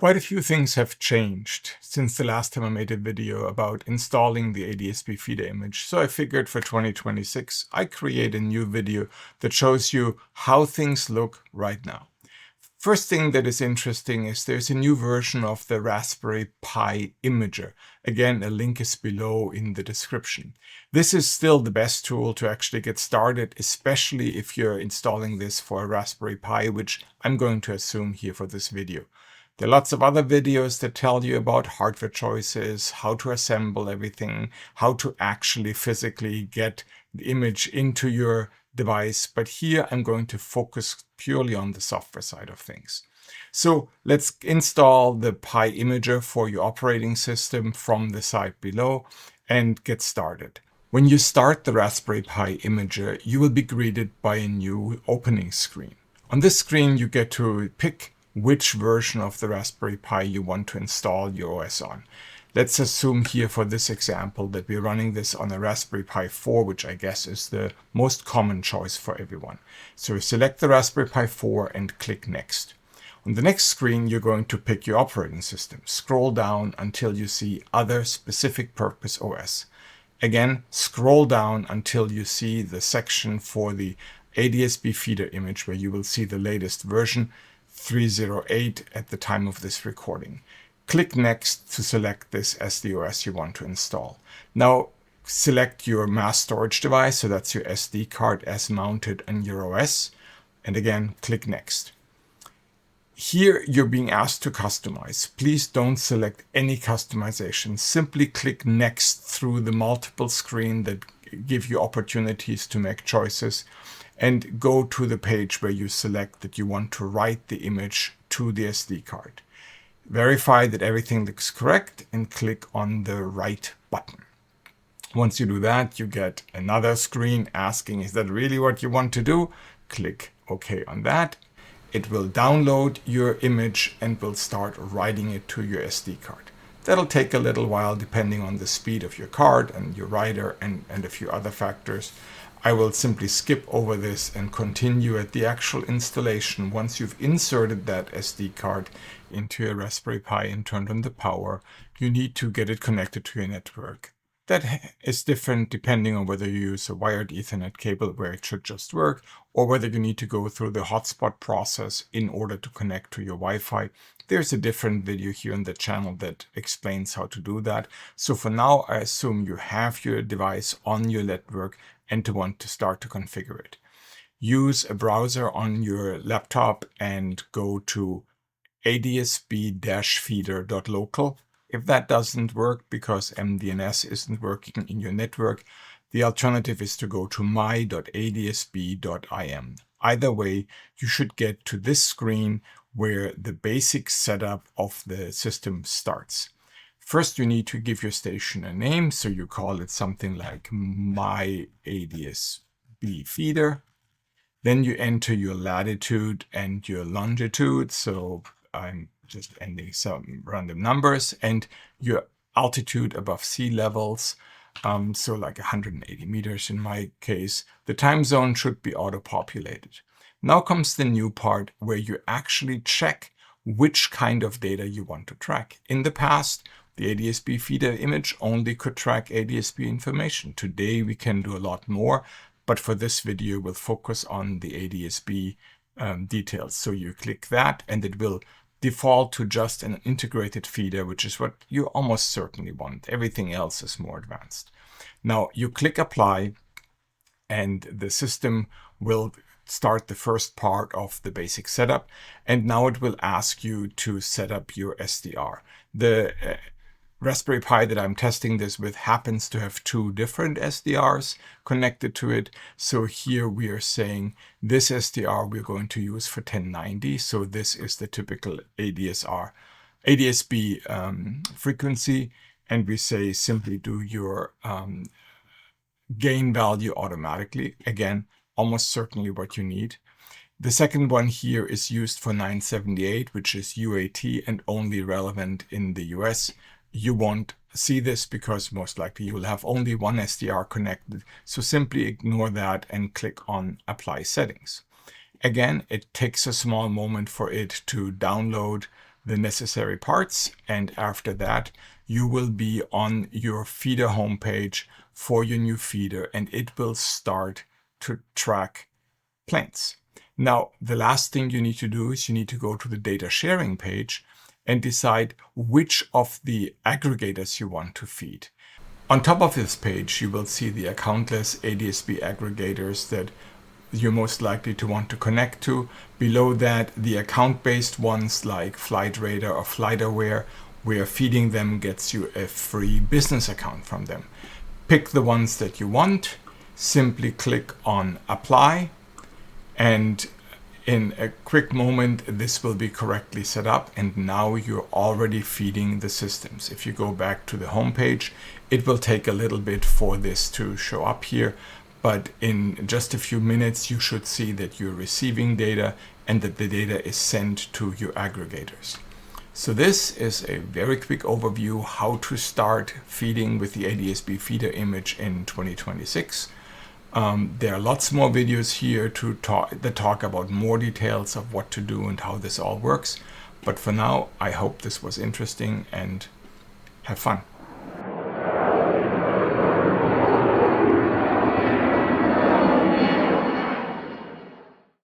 Quite a few things have changed since the last time I made a video about installing the adsb feeder image. So I figured for 2026, I create a new video that shows you how things look right now. First thing that is interesting is there's a new version of the Raspberry Pi Imager. Again, a link is below in the description. This is still the best tool to actually get started, especially if you're installing this for a Raspberry Pi, which I'm going to assume here for this video. There are lots of other videos that tell you about hardware choices, how to assemble everything, how to actually physically get the image into your device. But here I'm going to focus purely on the software side of things. So let's install the Pi Imager for your operating system from the site below and get started. When you start the Raspberry Pi Imager, you will be greeted by a new opening screen. On this screen, you get to pick which version of the Raspberry Pi you want to install your OS on. Let's assume here for this example that we're running this on a Raspberry Pi 4, which I guess is the most common choice for everyone. So select the Raspberry Pi 4 and click Next. On the next screen, you're going to pick your operating system. Scroll down until you see Other Specific Purpose OS. Again, scroll down until you see the section for the adsb feeder image where you will see the latest version, 308 at the time of this recording. Click Next to select this as the OS you want to install. Now select your mass storage device, so that's your SD card as mounted on your OS. And again, click Next. Here you're being asked to customize. Please don't select any customization. Simply click Next through the multiple screen that give you opportunities to make choices, and go to the page where you select that you want to write the image to the SD card. Verify that everything looks correct and click on the Write button. Once you do that, you get another screen asking, is that really what you want to do? Click OK on that. It will download your image and will start writing it to your SD card. That'll take a little while depending on the speed of your card and your writer and a few other factors. I will simply skip over this and continue at the actual installation. Once you've inserted that SD card into your Raspberry Pi and turned on the power, you need to get it connected to your network. That is different depending on whether you use a wired Ethernet cable where it should just work, or whether you need to go through the hotspot process in order to connect to your Wi-Fi. There's a different video here on the channel that explains how to do that. So for now, I assume you have your device on your network and to want to start to configure it. Use a browser on your laptop and go to adsb-feeder.local. If that doesn't work because MDNS isn't working in your network, the alternative is to go to my.adsb.im. Either way, you should get to this screen where the basic setup of the system starts. First, you need to give your station a name, so you call it something like My adsb feeder. Then you enter your latitude and your longitude, so I'm just ending some random numbers, and your altitude above sea levels, so like 180 meters in my case. The time zone should be auto-populated. Now comes the new part where you actually check which kind of data you want to track. In the past, the adsb feeder image only could track adsb information. Today we can do a lot more, but for this video we'll focus on the adsb details. So you click that and it will default to just an integrated feeder, which is what you almost certainly want. Everything else is more advanced. Now you click Apply and the system will start the first part of the basic setup. And now it will ask you to set up your SDR. The Raspberry Pi that I'm testing this with happens to have two different SDRs connected to it. So here we are saying this SDR we're going to use for 1090. So this is the typical adsb frequency. And we say simply do your gain value automatically. Again, almost certainly what you need. The second one here is used for 978, which is UAT and only relevant in the US. You won't see this because most likely you will have only one SDR connected. So simply ignore that and click on Apply Settings. Again, it takes a small moment for it to download the necessary parts, and after that you will be on your feeder homepage for your new feeder, and it will start to track planes. Now, the last thing you need to do is you need to go to the data sharing page and decide which of the aggregators you want to feed. On top of this page, you will see the accountless ADSB aggregators that you're most likely to want to connect to. Below that, the account-based ones like FlightRadar or flightaware, where feeding them gets you a free business account from them. Pick the ones that you want, simply click on apply, and in a quick moment this will be correctly set up, and now you're already feeding the systems. If you go back to the home page, it will take a little bit for this to show up here, but in just a few minutes you should see that you're receiving data and that the data is sent to your aggregators. So this is a very quick overview how to start feeding with the adsb feeder image in 2026. There are lots more videos here that talk about more details of what to do and how this all works. But for now, I hope this was interesting, and have fun.